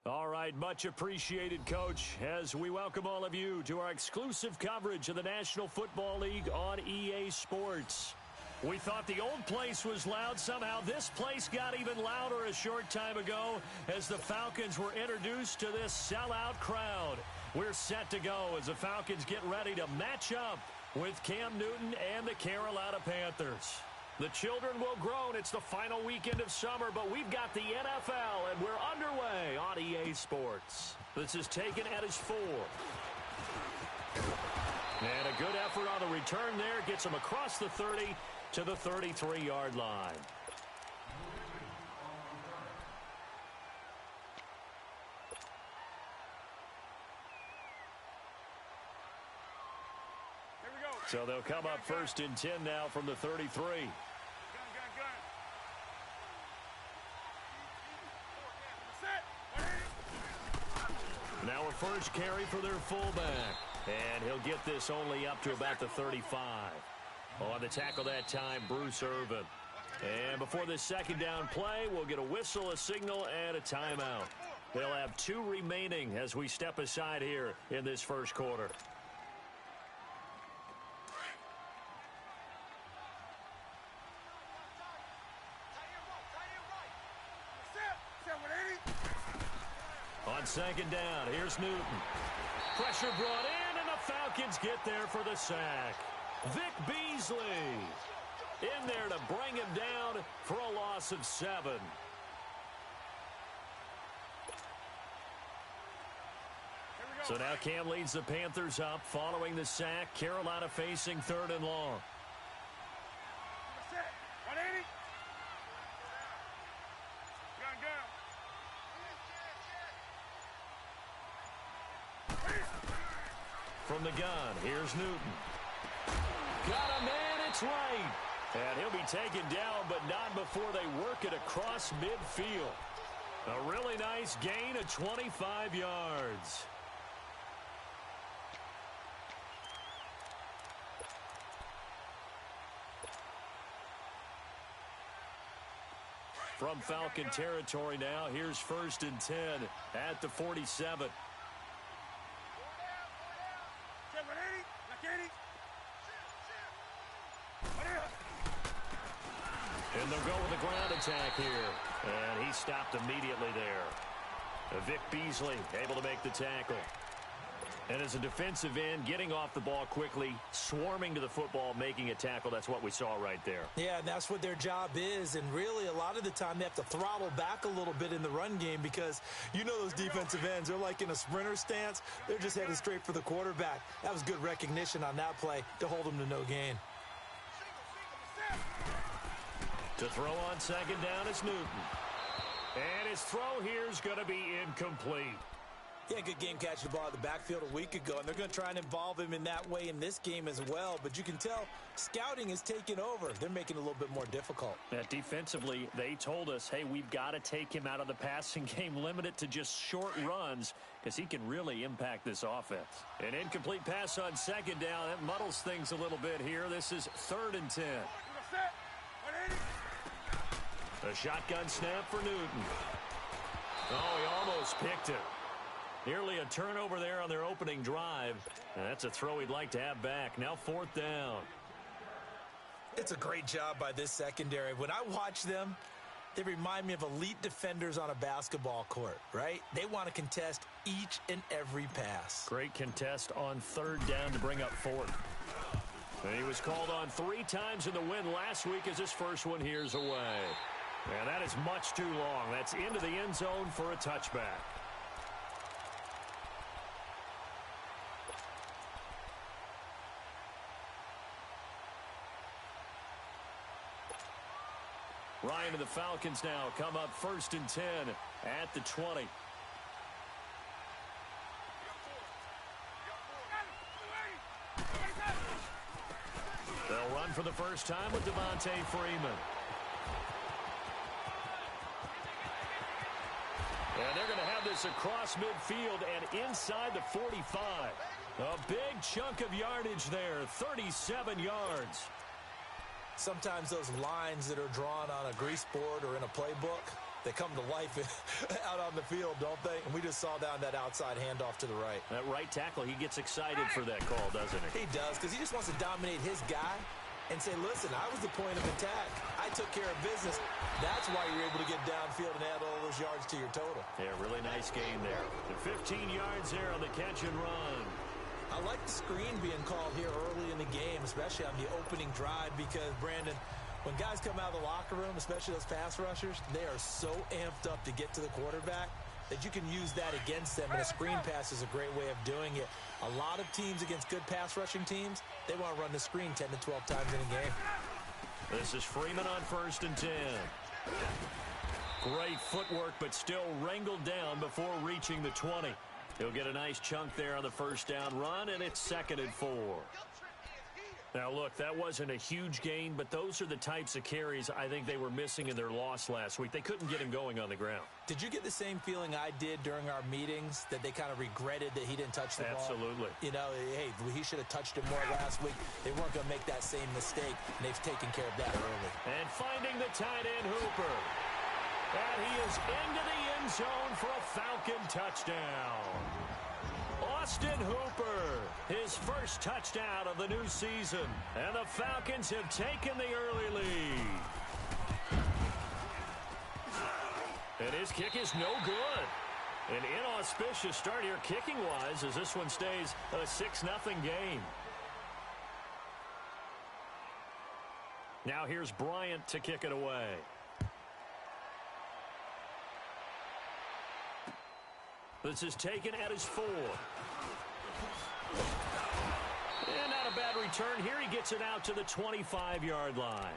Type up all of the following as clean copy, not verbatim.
All right, much appreciated, Coach, as we welcome all of you to our exclusive coverage of the National Football League on EA Sports. We thought the old place was loud. Somehow this place got even louder a short time ago as the Falcons were introduced to this sellout crowd. We're set to go as the Falcons get ready to match up with Cam Newton and the Carolina Panthers. The children will groan. It's the final weekend of summer, but we've got the NFL, and we're underway on EA Sports. This is taken at his 4. And a good effort on the return there. Gets him across the 30 to the 33-yard line. So they'll come up 1st and 10 now from the 33. Now a first carry for their fullback. And he'll get this only up to about the 35. On the tackle that time, Bruce Irvin. And before this second down play, we'll get a whistle, a signal, and a timeout. They'll have 2 remaining as we step aside here in this first quarter. On second down, here's Newton. Pressure brought in, and the Falcons get there for the sack. Vic Beasley in there to bring him down for a loss of 7. So now Cam leads the Panthers up following the sack. Carolina facing 3rd and long. From the gun, here's Newton. Got him, and it's right. And he'll be taken down, but not before they work it across midfield. A really nice gain of 25 yards. From Falcon territory now, here's 1st and 10 at the 47. And they'll go with the ground attack here. And he stopped immediately there. Vic Beasley able to make the tackle. And as a defensive end, getting off the ball quickly, swarming to the football, making a tackle. That's what we saw right there. Yeah, and that's what their job is. And really, a lot of the time, they have to throttle back a little bit in the run game because you know those defensive ends, they're like in a sprinter stance. They're just headed straight for the quarterback. That was good recognition on that play to hold them to no gain. To throw on second down is Newton. And his throw here is going to be incomplete. Yeah, good game catching the ball at the backfield a week ago, and they're going to try and involve him in that way in this game as well. But you can tell scouting is taking over. They're making it a little bit more difficult. Defensively, they told us, hey, we've got to take him out of the passing game, limit it to just short runs, because he can really impact this offense. An incomplete pass on second down. That muddles things a little bit here. This is 3rd and 10. A shotgun snap for Newton. Oh, he almost picked it. Nearly a turnover there on their opening drive. And that's a throw he'd like to have back. Now 4th down. It's a great job by this secondary. When I watch them, they remind me of elite defenders on a basketball court, right? They want to contest each and every pass. Great contest on 3rd down to bring up 4th. And he was called on 3 times in the win last week as his first one here's away. And that is much too long. That's into the end zone for a touchback. Ryan and the Falcons now come up 1st and 10 at the 20. They'll run for the first time with Devontae Freeman. And they're going to have this across midfield and inside the 45. A big chunk of yardage there, 37 yards. Sometimes those lines that are drawn on a grease board or in a playbook, they come to life out on the field, don't they? And we just saw down that outside handoff to the right. That right tackle, he gets excited for that call, doesn't he? He does, because he just wants to dominate his guy and say, listen, I was the point of attack. I took care of business. That's why you're able to get downfield and add all those yards to your total. Yeah, really nice game there. The 15 yards there on the catch and run. I like the screen being called here early in the game, especially on the opening drive, because, Brandon, when guys come out of the locker room, especially those pass rushers, they are so amped up to get to the quarterback that you can use that against them, and a screen pass is a great way of doing it. A lot of teams against good pass rushing teams, they want to run the screen 10 to 12 times in a game. This is Freeman on 1st and 10. Great footwork, but still wrangled down before reaching the 20. He'll get a nice chunk there on the first down run, and it's 2nd and 4. Now, look, that wasn't a huge gain, but those are the types of carries I think they were missing in their loss last week. They couldn't get him going on the ground. Did you get the same feeling I did during our meetings, that they kind of regretted that he didn't touch the ball? Absolutely. You know, hey, he should have touched it more last week. They weren't going to make that same mistake, and they've taken care of that early. And finding the tight end, Hooper. And he is into the end zone for a Falcon touchdown. Austin Hooper, his first touchdown of the new season. And the Falcons have taken the early lead. And his kick is no good. An inauspicious start here kicking-wise as this one stays a 6-0 game. Now here's Bryant to kick it away. This is taken at his 4. And not a bad return. Here he gets it out to the 25-yard line.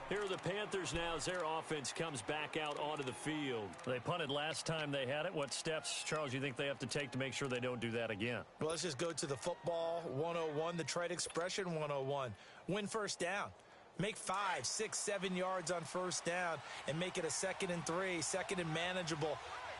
Here are the Panthers now as their offense comes back out onto the field. They punted last time they had it. What steps, Charles, you think they have to take to make sure they don't do that again? Well, let's just go to the football 101, the trade expression 101. Win first down. Make 5, 6, 7 yards on first down and make it a 2nd and 3, 2nd and manageable.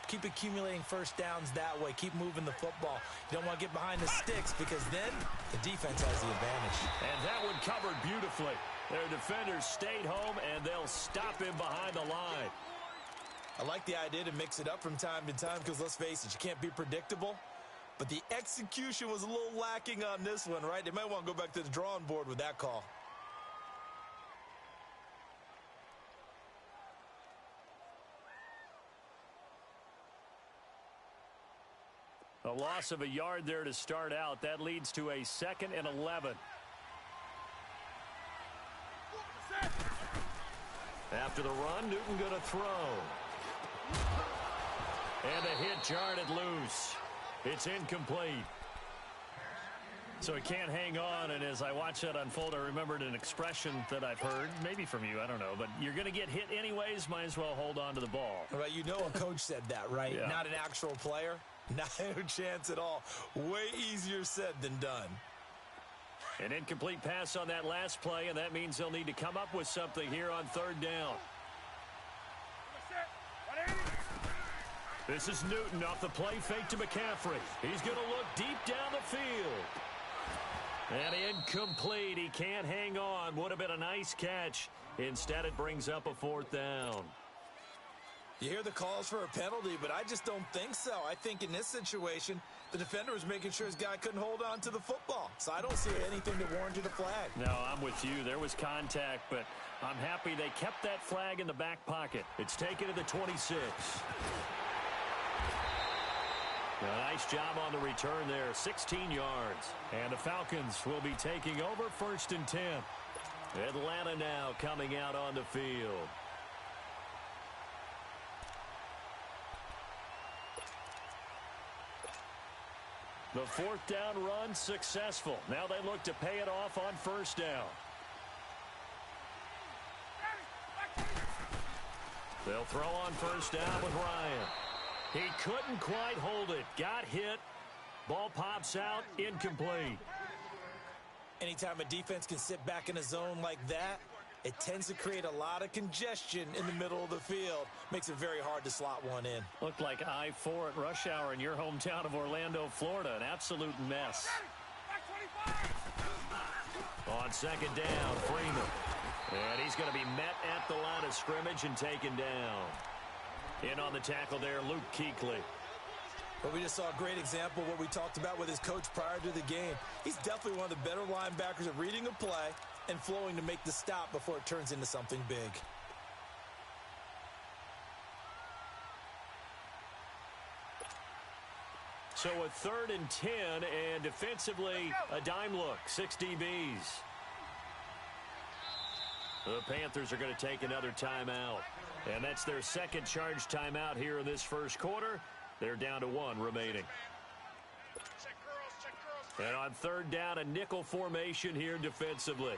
Keep accumulating first downs that way. Keep moving the football. You don't want to get behind the sticks because then the defense has the advantage. And that one covered beautifully. Their defenders stayed home, and they'll stop him behind the line. I like the idea to mix it up from time to time because, let's face it, you can't be predictable. But the execution was a little lacking on this one, right? They might want to go back to the drawing board with that call. A loss of a yard there to start out. That leads to a 2nd and 11. After the run, Newton going to throw. And a hit jarred it loose. It's incomplete. So he can't hang on, and as I watch that unfold, I remembered an expression that I've heard, maybe from you, I don't know, but you're going to get hit anyways, might as well hold on to the ball. Right, you know a coach said that, right? Yeah. Not an actual player. Not a chance at all. Way easier said than done. An incomplete pass on that last play, and that means they'll need to come up with something here on 3rd down. This is Newton off the play fake to McCaffrey. He's going to look deep down the field. And incomplete. He can't hang on. Would have been a nice catch. Instead, it brings up a 4th down. You hear the calls for a penalty, but I just don't think so. I think in this situation, the defender was making sure his guy couldn't hold on to the football. So I don't see anything that warranted a flag. No, I'm with you. There was contact, but I'm happy they kept that flag in the back pocket. It's taken to the 26. A nice job on the return there, 16 yards. And the Falcons will be taking over 1st and 10. Atlanta now coming out on the field. The 4th down run successful. Now they look to pay it off on 1st down. They'll throw on 1st down with Ryan. He couldn't quite hold it. Got hit. Ball pops out. Incomplete. Anytime a defense can sit back in a zone like that, it tends to create a lot of congestion in the middle of the field. Makes it very hard to slot one in. Looked like I-4 at rush hour in your hometown of Orlando, Florida. An absolute mess. On 2nd down, Freeman. And he's going to be met at the line of scrimmage and taken down. In on the tackle there, Luke Kuechly. But we just saw a great example of what we talked about with his coach prior to the game. He's definitely one of the better linebackers at reading a play and flowing to make the stop before it turns into something big. So a 3rd and 10, and defensively, a dime look, 6 DBs. The Panthers are going to take another timeout. And that's their second charge timeout here in this first quarter. They're down to 1 remaining. And on 3rd down, a nickel formation here defensively.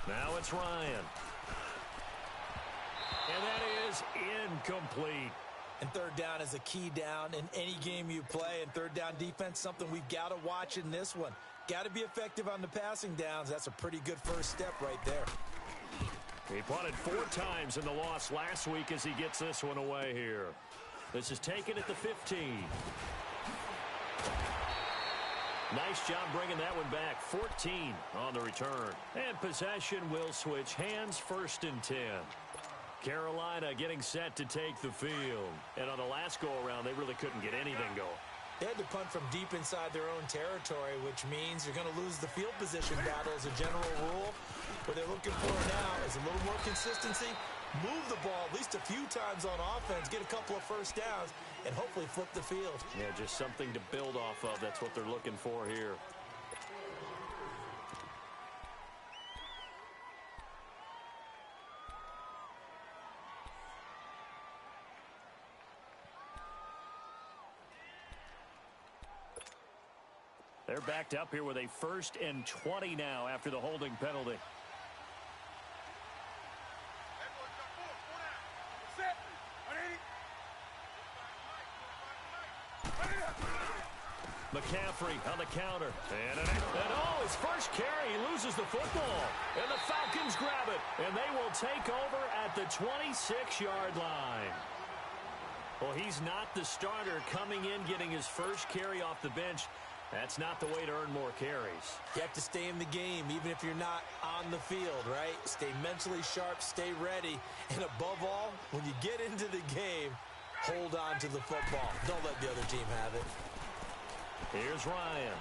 Now it's Ryan. And that is incomplete. And 3rd down is a key down in any game you play. And 3rd down defense, something we've got to watch in this one. Got to be effective on the passing downs. That's a pretty good first step right there. He punted 4 times in the loss last week as he gets this one away here. This is taken at the 15. Nice job bringing that one back. 14 on the return. And possession will switch hands, 1st and 10. Carolina getting set to take the field. And on the last go-around, they really couldn't get anything going. They had to punt from deep inside their own territory, which means you're going to lose the field position battle as a general rule. What they're looking for now is a little more consistency, move the ball at least a few times on offense, get a couple of first downs, and hopefully flip the field. Yeah, just something to build off of. That's what they're looking for here. They're backed up here with a 1st and 20 now after the holding penalty. McCaffrey on the counter. And his first carry, he loses the football. And the Falcons grab it. And they will take over at the 26-yard line. Well, he's not the starter coming in, getting his first carry off the bench. That's not the way to earn more carries. You have to stay in the game, even if you're not on the field, right? Stay mentally sharp, stay ready. And above all, when you get into the game, hold on to the football. Don't let the other team have it. Here's Ryan.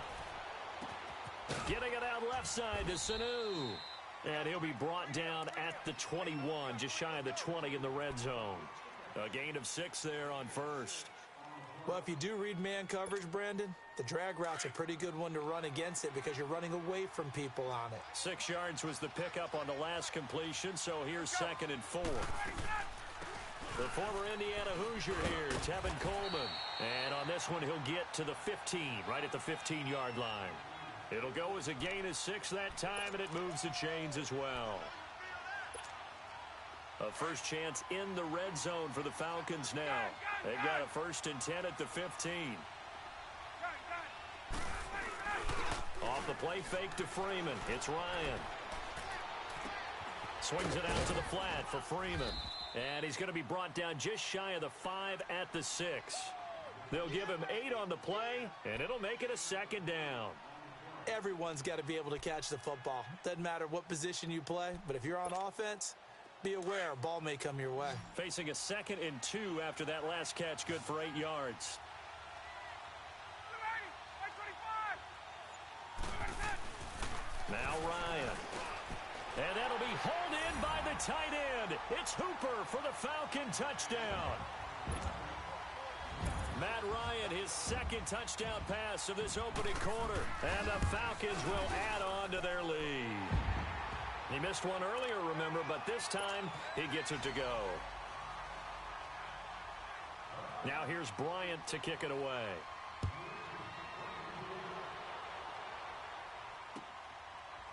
Getting it out left side to Sanu. And he'll be brought down at the 21, just shy of the 20 in the red zone. A gain of 6 there on 1st. Well, if you do read man coverage, Brandon, the drag route's a pretty good one to run against it because you're running away from people on it. 6 yards was the pickup on the last completion, so here's 2nd and 4. The former Indiana Hoosier here, Tevin Coleman. And on this one, he'll get to the 15, right at the 15-yard line. It'll go as a gain of 6 that time, and it moves the chains as well. A first chance in the red zone for the Falcons now. They've got a 1st and 10 at the 15. Off the play fake to Freeman. It's Ryan. Swings it out to the flat for Freeman. And he's going to be brought down just shy of the 5 at the 6. They'll give him 8 on the play, and it'll make it a 2nd down. Everyone's got to be able to catch the football. Doesn't matter what position you play, but if you're on offense, be aware a ball may come your way. Facing a 2nd and 2 after that last catch, good for 8 yards. Now Ryan. And that'll be hauled in by the tight end. It's Hooper for the Falcon touchdown. Matt Ryan, his 2nd touchdown pass of this opening quarter. And the Falcons will add on to their lead. He missed one earlier, remember, but this time he gets it to go. Now here's Bryant to kick it away.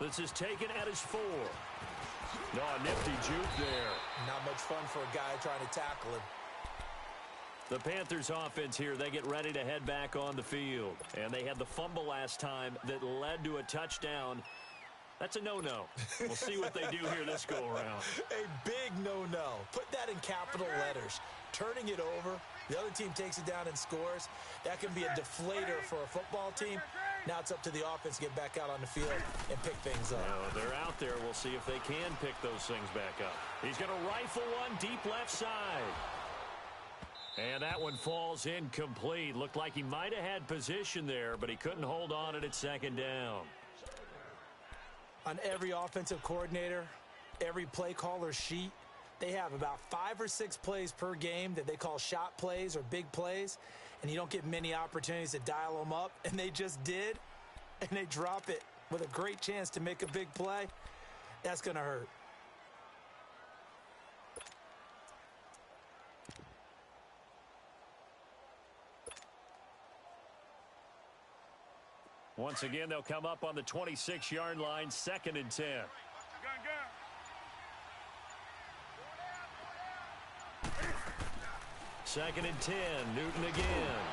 This is taken at his 4. No, a nifty juke there. Not much fun for a guy trying to tackle him. The Panthers offense here, they get ready to head back on the field. And they had the fumble last time that led to a touchdown. That's a no-no. We'll see what they do here this go-around. A big no-no. Put that in capital letters. Turning it over, the other team takes it down and scores. That can be a deflator for a football team. Now it's up to the offense to get back out on the field and pick things up. Well, they're out there. We'll see if they can pick those things back up. He's going to rifle one deep left side. And that one falls incomplete. Looked like he might have had position there, but he couldn't hold on at second down. On every offensive coordinator, every play caller sheet, they have about 5 or 6 plays per game that they call shot plays or big plays, and you don't get many opportunities to dial them up, and they just did, and they drop it with a great chance to make a big play. That's going to hurt. Once again, they'll come up on the 26-yard line, 2nd and 10. Second and 10, Newton again.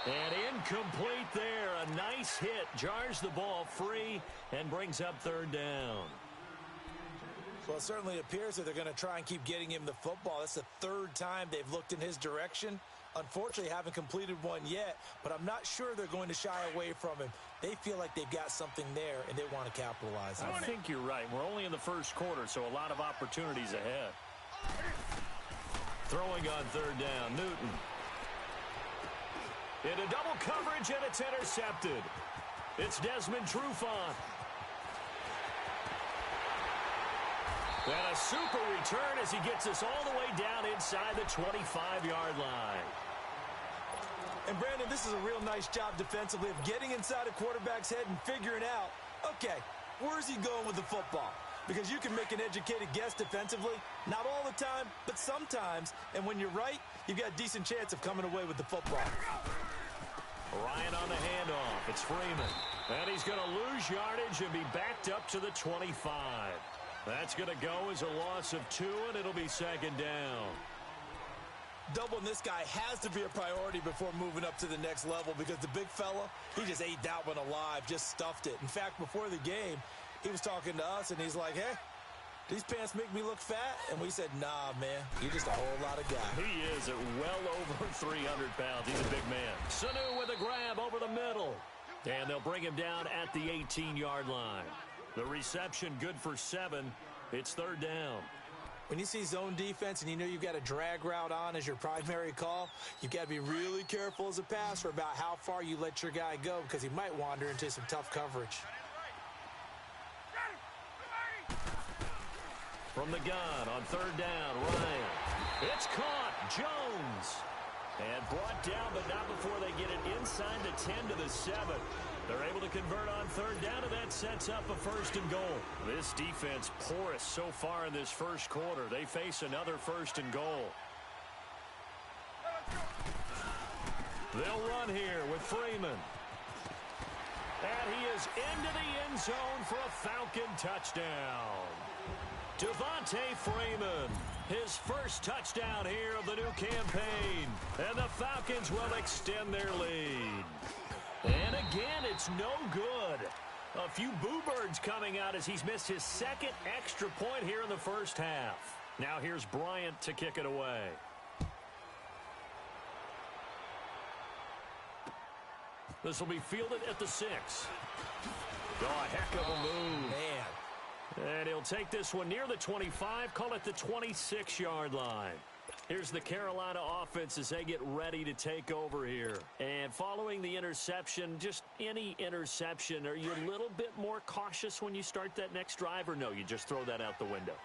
And incomplete there. A nice hit. Jars the ball free and brings up 3rd down. Well, it certainly appears that they're going to try and keep getting him the football. That's the 3rd time they've looked in his direction. Unfortunately, haven't completed one yet, but I'm not sure they're going to shy away from him. They feel like they've got something there, and they want to capitalize on it. I think you're right. We're only in the first quarter, so a lot of opportunities ahead. Throwing on 3rd down, Newton. Into double coverage, and it's intercepted. It's Desmond Trufant. And a super return as he gets us all the way down inside the 25-yard line. And, Brandon, this is a real nice job defensively of getting inside a quarterback's head and figuring out, okay, where's he going with the football? Because you can make an educated guess defensively, not all the time, but sometimes. And when you're right, you've got a decent chance of coming away with the football. Ryan on the handoff. It's Freeman. And he's going to lose yardage and be backed up to the 25. That's going to go as a loss of 2, and it'll be 2nd down. Doubling this guy has to be a priority before moving up to the next level because the big fella, he just ate that one alive, just stuffed it. In fact, before the game, he was talking to us, and he's like, hey, these pants make me look fat? And we said, nah, man, you're just a whole lot of guy. He is at well over 300 pounds. He's a big man. Sanu with a grab over the middle. And they'll bring him down at the 18-yard line. The reception good for 7. It's 3rd down. When you see zone defense and you know you've got a drag route on as your primary call, you've got to be really careful as a passer about how far you let your guy go because he might wander into some tough coverage. From the gun on 3rd down, Ryan. It's caught. Jones. And brought down, but not before they get it inside the 10 to the 7. They're able to convert on 3rd down, and that sets up a 1st and goal. This defense porous so far in this first quarter. They face another 1st and goal. They'll run here with Freeman. And he is into the end zone for a Falcon touchdown. Devontae Freeman, his first touchdown here of the new campaign. And the Falcons will extend their lead. And again, it's no good. A few boo birds coming out as he's missed his 2nd extra point here in the first half. Now here's Bryant to kick it away. This will be fielded at the 6. Oh, a heck of a move. Man. And he'll take this one near the 25, call it the 26-yard line. Here's the Carolina offense as they get ready to take over here. And following the interception, just any interception, are you a little bit more cautious when you start that next drive, or no, you just throw that out the window?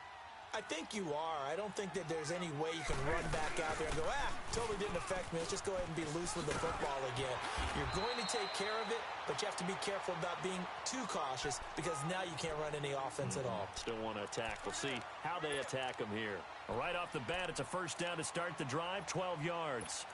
I think you are. I don't think that there's any way you can run back out there and go, totally didn't affect me. Let's just go ahead and be loose with the football again. You're going to take care of it, but you have to be careful about being too cautious because now you can't run any offense at all. Still want to attack. We'll see how they attack them here. Right off the bat, it's a 1st down to start the drive, 12 yards.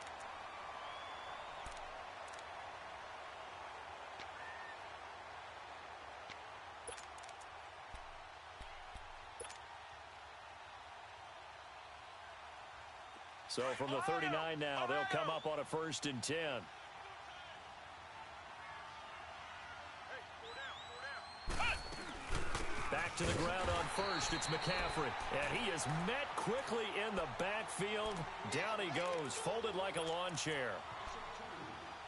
So from the 39 now, they'll come up on a 1st and 10. Back to the ground on 1st. It's McCaffrey. And he is met quickly in the backfield. Down he goes, folded like a lawn chair.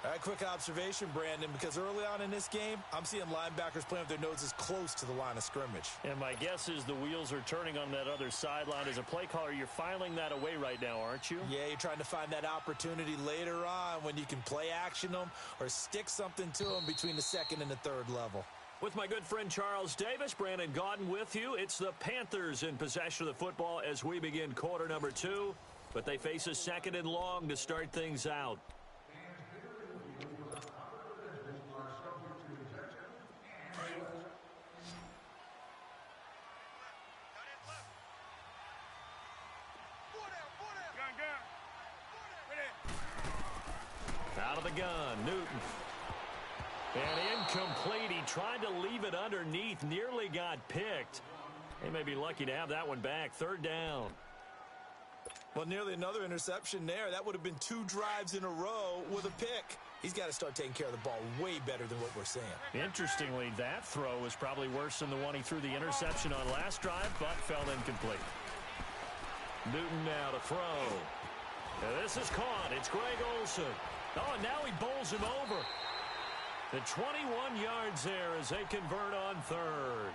All right, quick observation, Brandon, because early on in this game, I'm seeing linebackers playing with their noses close to the line of scrimmage. And my guess is the wheels are turning on that other sideline. As a play caller, you're filing that away right now, aren't you? Yeah, you're trying to find that opportunity later on when you can play action them or stick something to them between the second and the third level. With my good friend Charles Davis, Brandon Gaudin with you. It's the Panthers in possession of the football as we begin quarter number 2. But they face a second and long to start things out. Out of the gun, Newton. And incomplete. He tried to leave it underneath, nearly got picked. They may be lucky to have that one back. Third down. Well, nearly another interception there. That would have been 2 drives in a row with a pick. He's got to start taking care of the ball way better than what we're seeing. Interestingly, that throw was probably worse than the one he threw the interception on last drive, but fell incomplete. Newton now to throw. And this is caught. It's Greg Olsen. Oh, and now he bowls him over. The 21 yards there as they convert on third.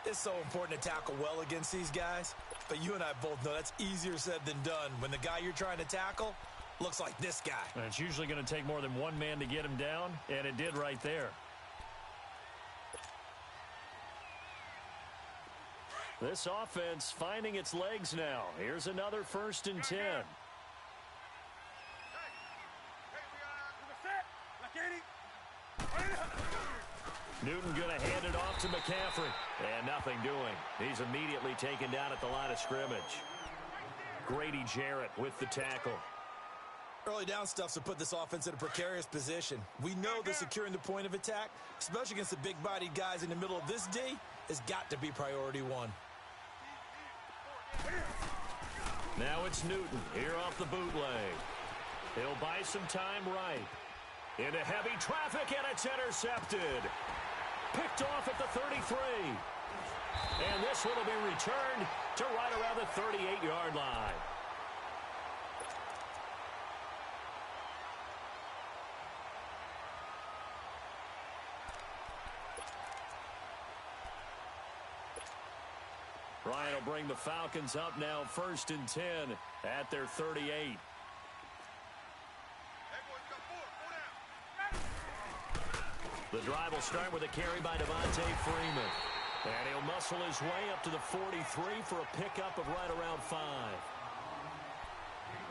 It's so important to tackle well against these guys, but you and I both know that's easier said than done when the guy you're trying to tackle looks like this guy. And it's usually going to take more than one man to get him down, and it did right there. This offense finding its legs now. Here's another 1st and 10. Newton going to hand it off to McCaffrey. And nothing doing. He's immediately taken down at the line of scrimmage. Grady Jarrett with the tackle. Early down stuff's to put this offense in a precarious position. We know that securing the point of attack, especially against the big-bodied guys in the middle of this D, has got to be priority 1. Now it's Newton here off the bootleg. He'll buy some time right. Into heavy traffic, and it's intercepted. Picked off at the 33. And this one will be returned to right around the 38-yard line. Ryan will bring the Falcons up now 1st and 10 at their 38. The drive will start with a carry by Devontae Freeman. And he'll muscle his way up to the 43 for a pickup of right around 5.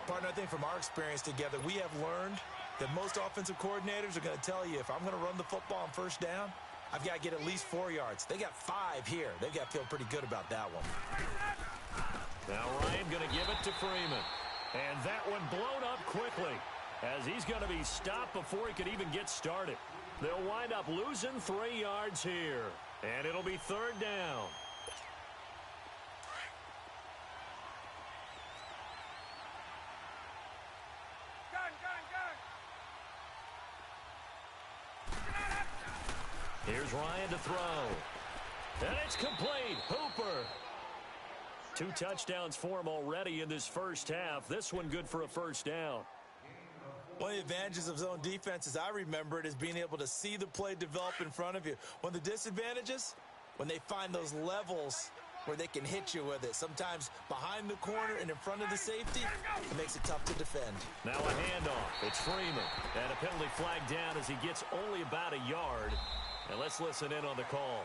Partner, I think from our experience together, we have learned that most offensive coordinators are going to tell you, if I'm going to run the football on 1st down, I've got to get at least 4 yards. They got 5 here. They've got to feel pretty good about that one. Now Ryan going to give it to Freeman. And that one blown up quickly as he's going to be stopped before he could even get started. They'll wind up losing 3 yards here. And it'll be 3rd down. Here's Ryan to throw. And it's complete. Hooper. 2 touchdowns for him already in this first half. This one good for a 1st down. One of the advantages of zone defense, as I remember it, is being able to see the play develop in front of you. One of the disadvantages, when they find those levels where they can hit you with it. Sometimes behind the corner and in front of the safety, it makes it tough to defend. Now a handoff. It's Freeman. And a penalty flag down as he gets only about a yard. And let's listen in on the call.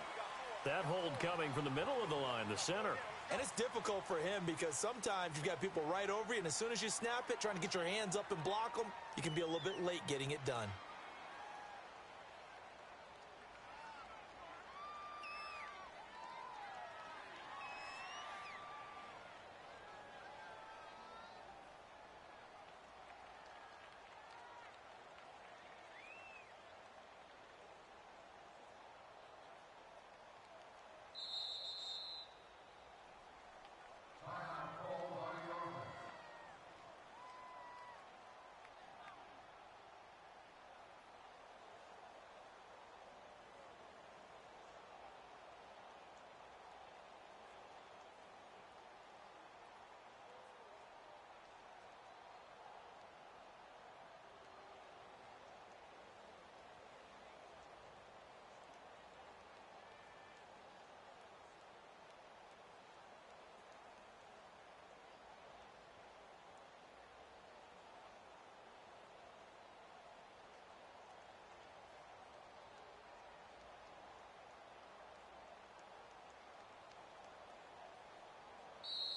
That hold coming from the middle of the line, the center. And it's difficult for him because sometimes you've got people right over you, and as soon as you snap it, trying to get your hands up and block them, you can be a little bit late getting it done.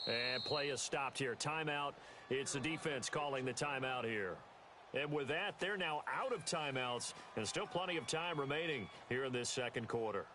And play is stopped here. Timeout. It's the defense calling the timeout here. And with that, they're now out of timeouts and still plenty of time remaining here in this second quarter.